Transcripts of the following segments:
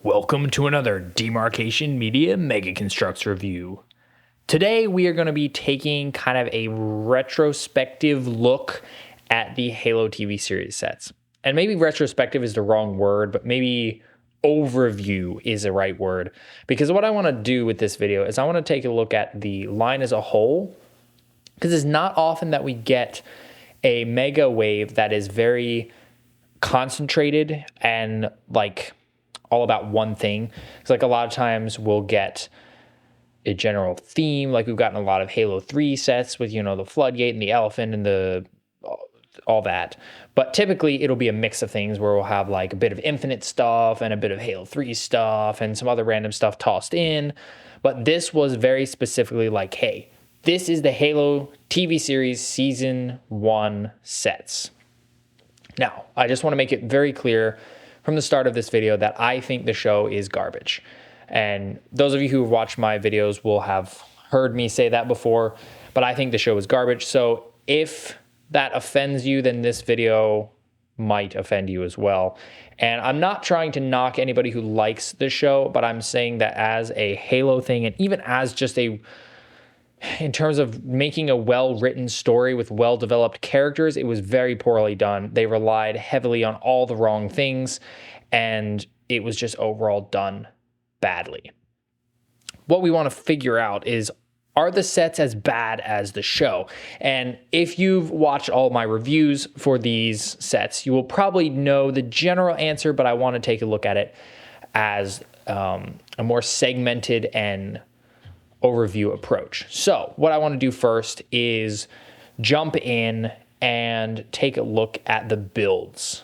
Welcome to another Demarcation Media Mega Construx review. Today we are going to be taking kind of a retrospective look at the Halo TV series sets. And maybe retrospective is the wrong word, but maybe overview is the right word. Because what I want to do with this video is I want to take a look at the line as a whole, because it's not often that we get a mega wave that is very concentrated and like all about one thing. It's like a lot of times we'll get a general theme, like we've gotten a lot of Halo 3 sets with, the floodgate and the elephant and all that. But typically it'll be a mix of things where we'll have like a bit of Infinite stuff and a bit of Halo 3 stuff and some other random stuff tossed in. But this was very specifically like, hey, this is the Halo TV series Season 1 sets. Now, I just want to make it very clear from the start of this video that I think the show is garbage. And those of you who have watched my videos will have heard me say that before, but I think the show is garbage. So if that offends you, then this video might offend you as well. And I'm not trying to knock anybody who likes the show, but I'm saying that as a Halo thing, and even as just in terms of making a well-written story with well-developed characters, it was very poorly done. They relied heavily on all the wrong things, and it was just overall done badly. What we want to figure out is, are the sets as bad as the show? And if you've watched all my reviews for these sets, you will probably know the general answer, but I want to take a look at it as a more segmented and overview approach. So what I want to do first is jump in and take a look at the builds.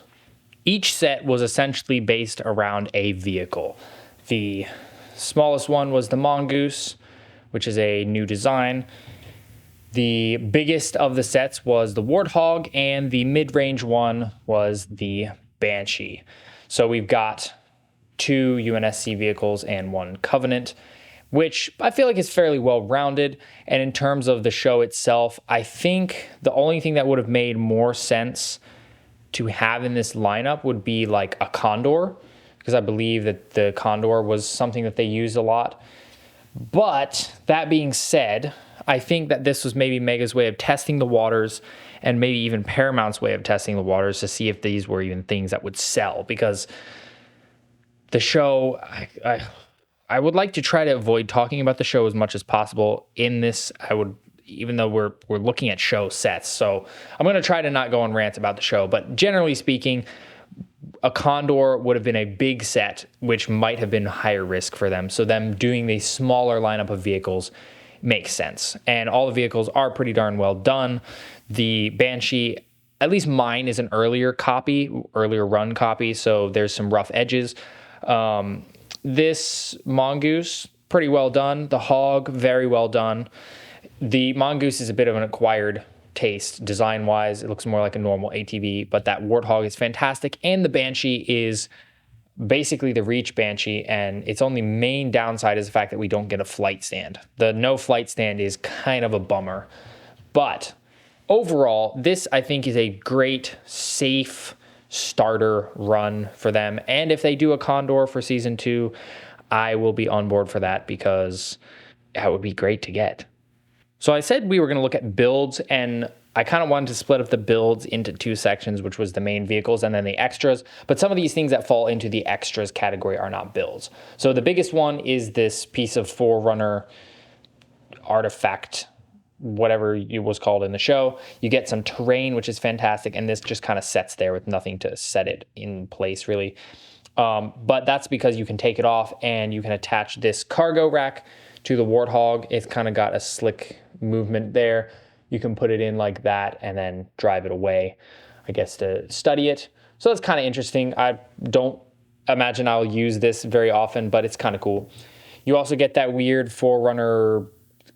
Each set was essentially based around a vehicle. The smallest one was the Mongoose, which is a new design. The biggest of the sets was the Warthog, and the mid-range one was the Banshee. So we've got 2 UNSC vehicles and 1 Covenant, which I feel like is fairly well-rounded. And in terms of the show itself, I think the only thing that would have made more sense to have in this lineup would be like a Condor, because I believe that the Condor was something that they used a lot. But that being said, I think that this was maybe Mega's way of testing the waters, and maybe even Paramount's way of testing the waters to see if these were even things that would sell, because the show, I would like to try to avoid talking about the show as much as possible in this. Even though we're looking at show sets. So I'm going to try to not go on rants about the show, but generally speaking, a Condor would have been a big set, which might have been higher risk for them. So them doing the smaller lineup of vehicles makes sense. And all the vehicles are pretty darn well done. The Banshee, at least mine, is an earlier run copy. So there's some rough edges. This Mongoose, pretty well done. The Hog, very well done. The Mongoose is a bit of an acquired taste design-wise. It looks more like a normal ATV, but that Warthog is fantastic. And the Banshee is basically the Reach Banshee, and its only main downside is the fact that we don't get a flight stand. The no flight stand is kind of a bummer. But overall, this I think is a great, safe starter run for them. And if they do a Condor for Season 2, I will be on board for that, because that would be great to get. So I said we were going to look at builds, and I kind of wanted to split up the builds into 2 sections, which was the main vehicles and then the extras. But some of these things that fall into the extras category are not builds. So the biggest one is this piece of Forerunner artifact, whatever it was called in the show. You get some terrain, which is fantastic, and this just kind of sets there with nothing to set it in place, really. But that's because you can take it off and you can attach this cargo rack to the Warthog. It's kind of got a slick movement there. You can put it in like that and then drive it away, I guess, to study it. So that's kind of interesting. I don't imagine I'll use this very often, but it's kind of cool. You also get that weird Forerunner,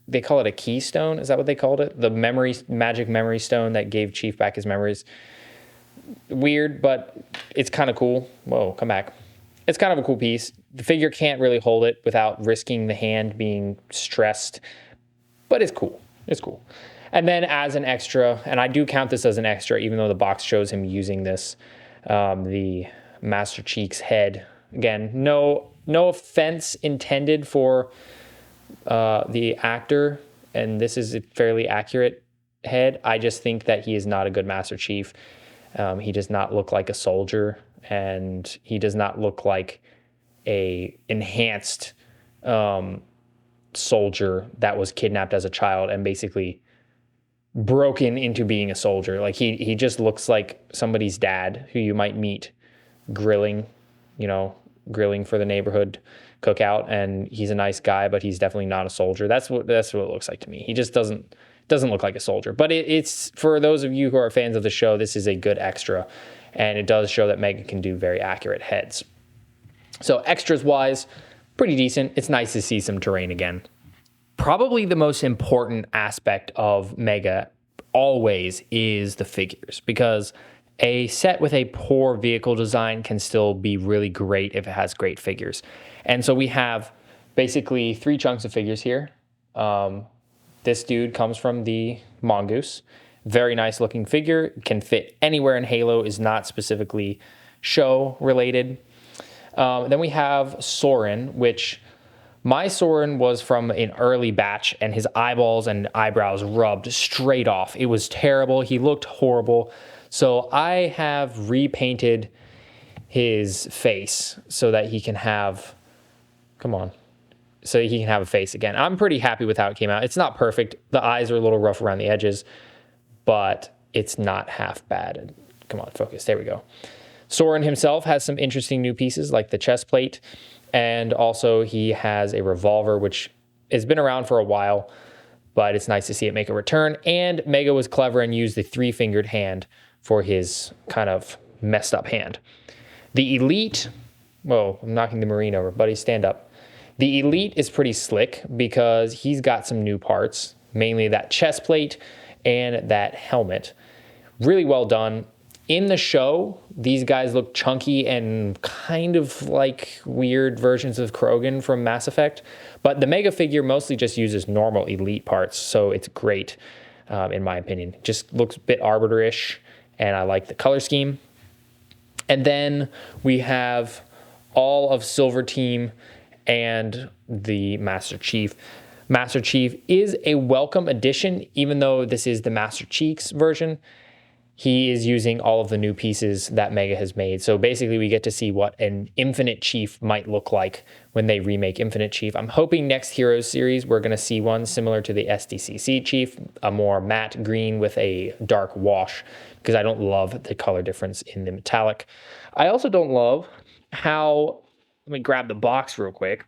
they call it a keystone. Is that what they called it? The magic memory stone that gave Chief back his memories. Weird, but it's kind of cool. Whoa, come back. It's kind of a cool piece. The figure can't really hold it without risking the hand being stressed, but it's cool. It's cool. And then as an extra, and I do count this as an extra, even though the box shows him using this, the Master Chief's head Again, no offense intended for the actor, and this is a fairly accurate head. I just think that he is not a good Master Chief. He does not look like a soldier, and he does not look like a enhanced soldier that was kidnapped as a child and basically broken into being a soldier. Like he just looks like somebody's dad who you might meet grilling for the neighborhood cookout, and he's a nice guy, but he's definitely not a soldier. That's what it looks like to me. He just doesn't look like a soldier. But it's for those of you who are fans of the show, this is a good extra, and it does show that Mega can do very accurate heads. So extras wise, pretty decent. It's nice to see some terrain again. Probably the most important aspect of Mega always is the figures, because a set with a poor vehicle design can still be really great if it has great figures. And so we have basically 3 chunks of figures here. This dude comes from the Mongoose. Very nice looking figure. Can fit anywhere in Halo, is not specifically show related. Then we have Soren, which my Soren was from an early batch, and his eyeballs and eyebrows rubbed straight off. It was terrible. He looked horrible. So I have repainted his face so that he can have, so he can have a face again. I'm pretty happy with how it came out. It's not perfect. The eyes are a little rough around the edges, but it's not half bad. Come on, focus. There we go. Soren himself has some interesting new pieces like the chest plate, and also he has a revolver, which has been around for a while, but it's nice to see it make a return. And Mega was clever and used the 3-fingered hand for his kind of messed up hand. The Elite, whoa, I'm knocking the Marine over. Buddy, stand up. The Elite is pretty slick because he's got some new parts, mainly that chest plate and that helmet. Really well done. In the show, these guys look chunky and kind of like weird versions of Krogan from Mass Effect, but the Mega figure mostly just uses normal Elite parts, so it's great, in my opinion. Just looks a bit Arbiter-ish, and I like the color scheme. And then we have all of Silver Team and the Master Chief. Master Chief is a welcome addition, even though this is the Master Chief's version. He is using all of the new pieces that Mega has made. So basically we get to see what an Infinite Chief might look like when they remake Infinite Chief. I'm hoping next Heroes series we're going to see one similar to the SDCC Chief, a more matte green with a dark wash, because I don't love the color difference in the metallic. I also don't love how, let me grab the box real quick.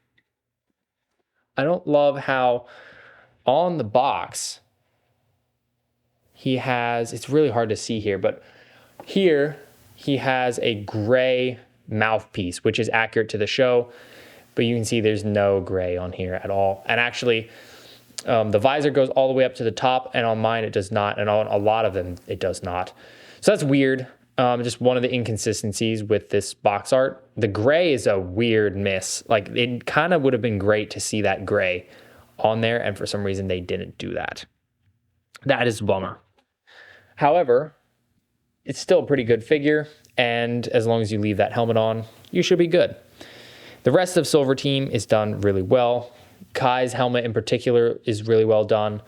I don't love how on the box he has, it's really hard to see here, but here he has a gray mouthpiece, which is accurate to the show, but you can see there's no gray on here at all. And actually, the visor goes all the way up to the top, and on mine it does not, and on a lot of them it does not. So that's weird. Just one of the inconsistencies with this box art. The gray is a weird miss. Like, it kind of would have been great to see that gray on there, and for some reason they didn't do that. That is a bummer. However, it's still a pretty good figure, and as long as you leave that helmet on, you should be good. The rest of Silver Team is done really well. Kai's helmet in particular is really well done.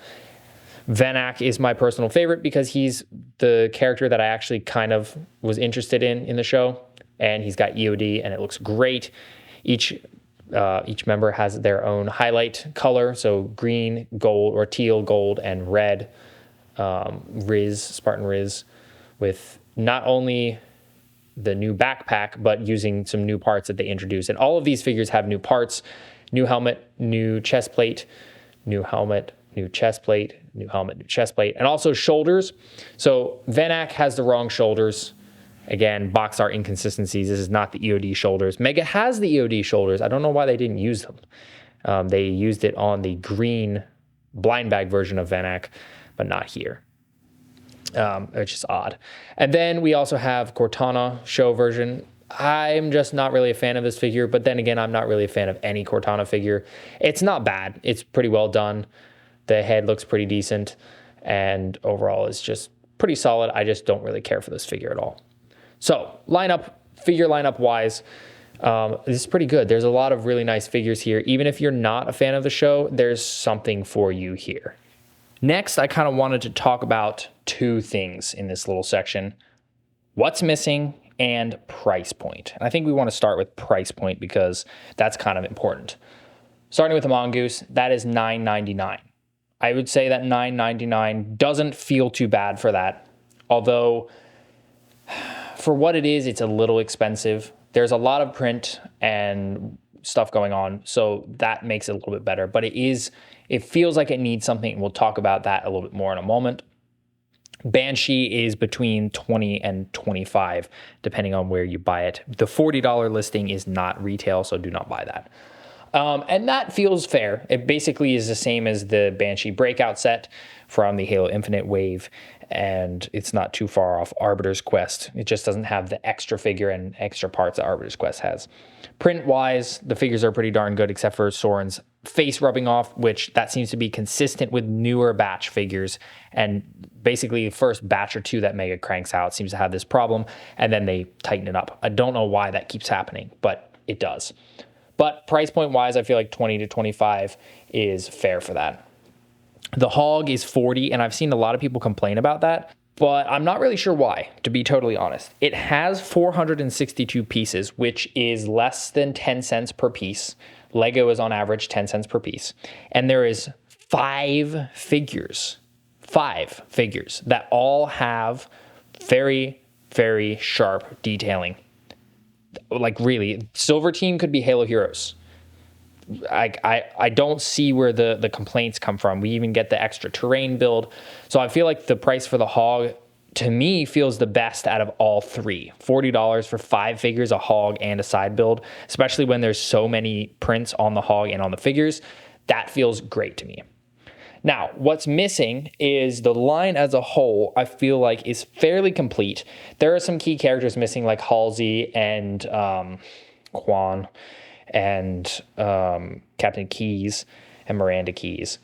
Venak is my personal favorite because he's the character that I actually kind of was interested in the show, and he's got EOD, and it looks great. Each member has their own highlight color, so green, gold, or teal, gold, and red. Spartan Riz, with not only the new backpack, but using some new parts that they introduced. And all of these figures have new parts: new helmet, new chest plate, new helmet, new chest plate, new helmet, new chest plate, and also shoulders. So Venak has the wrong shoulders. Again, box art inconsistencies. This is not the EOD shoulders. Mega has the EOD shoulders. I don't know why they didn't use them. They used it on the green blind bag version of Venak, but not here, which is odd. And then we also have Cortana show version. I'm just not really a fan of this figure, but then again, I'm not really a fan of any Cortana figure. It's not bad. It's pretty well done. The head looks pretty decent, and overall is just pretty solid. I just don't really care for this figure at all. So figure lineup wise, This is pretty good. There's a lot of really nice figures here. Even if you're not a fan of the show, there's something for you here. Next, I kind of wanted to talk about two things in this little section: what's missing and price point. And I think we want to start with price point because that's kind of important. Starting with the Mongoose, that is $9.99. I would say that $9.99 doesn't feel too bad for that. Although, for what it is, it's a little expensive. There's a lot of print and stuff going on, so that makes it a little bit better. But it feels like it needs something. We'll talk about that a little bit more in a moment. Banshee is between $20 and $25, depending on where you buy it. The $40 listing is not retail, so do not buy that. And that feels fair. It basically is the same as the Banshee Breakout set from the Halo Infinite wave, and it's not too far off Arbiter's Quest. It just doesn't have the extra figure and extra parts that Arbiter's Quest has. Print-wise, the figures are pretty darn good, except for Soren's face rubbing off, which that seems to be consistent with newer batch figures. And basically, the first batch or two that Mega cranks out seems to have this problem, and then they tighten it up. I don't know why that keeps happening, but it does. But price point wise, I feel like 20 to 25 is fair for that. The Hog is 40, and I've seen a lot of people complain about that, but I'm not really sure why, to be totally honest. It has 462 pieces, which is less than 10 cents per piece. Lego is on average 10 cents per piece. And there is 5 figures that all have very, very sharp detailing. Like really, Silver Team could be Halo Heroes. I don't see where the complaints come from. We even get the extra terrain build. So I feel like the price for the Hog, to me, feels the best out of all three. $40 for 5 figures, a Hog, and a side build, especially when there's so many prints on the Hog and on the figures. That feels great to me. Now, what's missing is the line as a whole, I feel like, is fairly complete. There are some key characters missing, like Halsey and Quan and Captain Keyes and Miranda Keyes.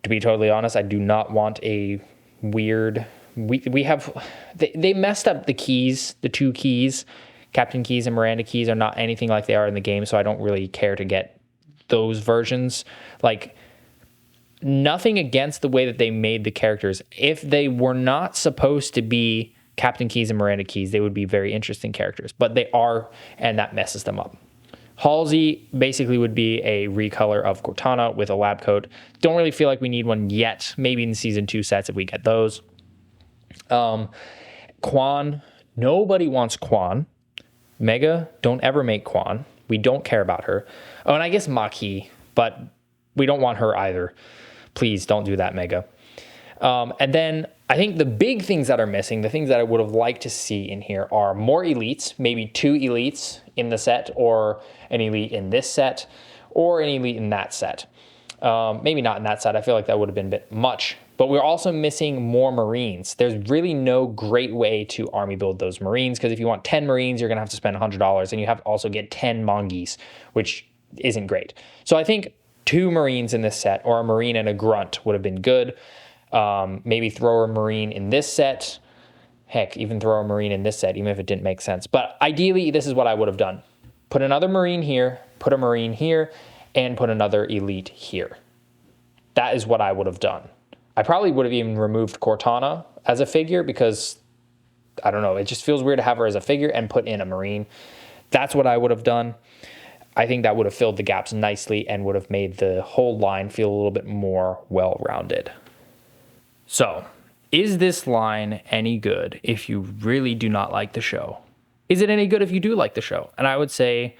To be totally honest, I do not want a weird... They messed up the keys, the 2 keys. Captain Keyes and Miranda Keyes are not anything like they are in the game, so I don't really care to get those versions. Like... Nothing against the way that they made the characters. If they were not supposed to be Captain Keyes and Miranda Keyes, they would be very interesting characters. But they are, and that messes them up. Halsey basically would be a recolor of Cortana with a lab coat. Don't really feel like we need one yet. Maybe in Season 2 sets if we get those. Quan, nobody wants Quan. Mega, don't ever make Quan. We don't care about her. Oh, and I guess Maki, but we don't want her either. Please don't do that, Mega. And then I think the big things that are missing, the things that I would have liked to see in here are more elites, maybe 2 elites in the set, or an elite in this set, or an elite in that set. Maybe not in that set. I feel like that would have been a bit much. But we're also missing more Marines. There's really no great way to army build those Marines, because if you want 10 Marines, you're going to have to spend $100, and you have to also get 10 Mongeese, which isn't great. So I think 2 Marines in this set, or a Marine and a Grunt would have been good. Maybe throw a Marine in this set. Heck, even throw a Marine in this set, even if it didn't make sense. But ideally, this is what I would have done. Put another Marine here, put a Marine here, and put another Elite here. That is what I would have done. I probably would have even removed Cortana as a figure because, I don't know, it just feels weird to have her as a figure and put in a Marine. That's what I would have done. I think that would have filled the gaps nicely and would have made the whole line feel a little bit more well-rounded. So, is this line any good if you really do not like the show? Is it any good if you do like the show? And I would say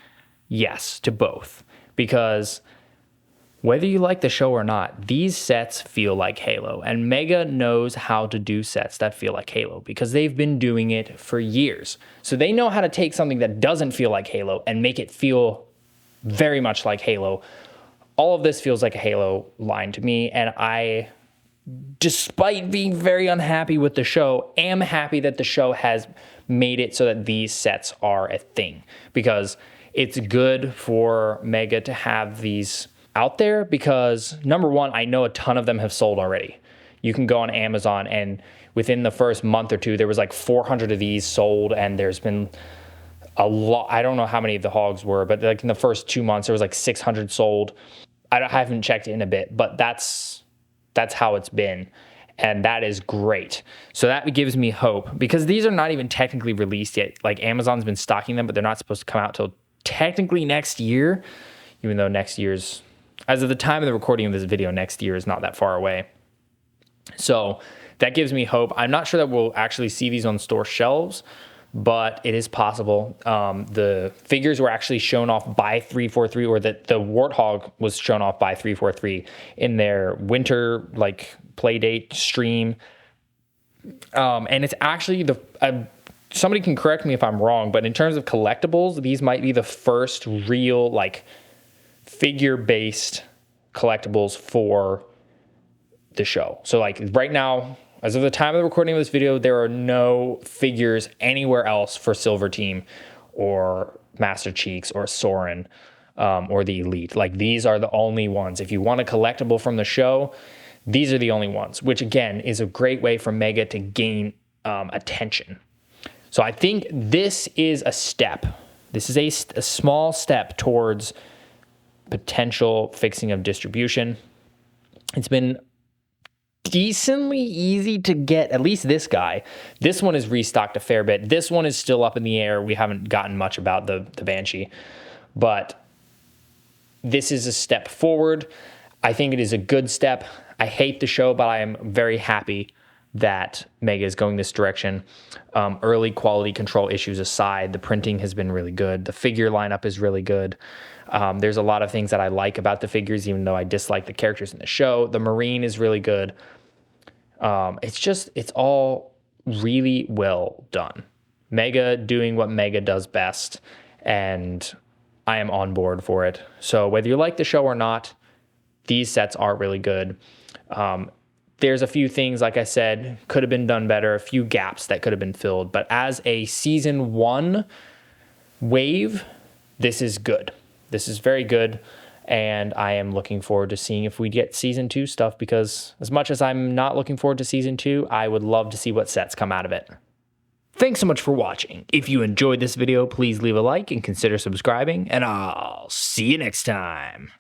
yes to both, because whether you like the show or not, these sets feel like Halo, and Mega knows how to do sets that feel like Halo because they've been doing it for years. So they know how to take something that doesn't feel like Halo and make it feel very much like Halo. All of this feels like a Halo line to me, and I, despite being very unhappy with the show, am happy that the show has made it so that these sets are a thing, because it's good for Mega to have these out there, because number one, I know a ton of them have sold already. You can go on Amazon, and within the first month or two, there was like 400 of these sold, and there's been a lot. I don't know how many of the hogs were, but like in the first 2 months, there was like 600 sold. I haven't checked it in a bit, but that's how it's been. And that is great. So that gives me hope, because these are not even technically released yet. Like Amazon's been stocking them, but they're not supposed to come out till technically next year, even though next year's, as of the time of the recording of this video, next year is not that far away. So that gives me hope. I'm not sure that we'll actually see these on store shelves, but it is possible. The figures were actually shown off by 343, or that the Warthog was shown off by 343 in their winter like play date stream. And it's actually somebody can correct me if I'm wrong, but in terms of collectibles, these might be the first real like figure-based collectibles for the show. So like right now, as of the time of the recording of this video, there are no figures anywhere else for Silver Team or Master Cheeks or Soren or the Elite. Like these are the only ones. If you want a collectible from the show, these are the only ones, which again is a great way for Mega to gain attention. So I think this is a step. This is a small step towards potential fixing of distribution. It's been decently easy to get at least this guy. This one is restocked a fair bit. This one is still up in the air. We haven't gotten much about the Banshee, but this is a step forward. I think it is a good step. I hate the show, but I am very happy that Mega is going this direction. Early quality control issues aside, the printing has been really good. The figure lineup is really good. There's a lot of things that I like about the figures, even though I dislike the characters in the show. The Marine is really good. It's all really well done. Mega doing what Mega does best, and I am on board for it. So whether you like the show or not, these sets are really good. There's a few things, like I said, could have been done better, a few gaps that could have been filled. But as a season 1 wave, this is good. This is very good. And I am looking forward to seeing if we get season 2 stuff, because as much as I'm not looking forward to season 2, I would love to see what sets come out of it. Thanks so much for watching. If you enjoyed this video, please leave a like and consider subscribing, and I'll see you next time.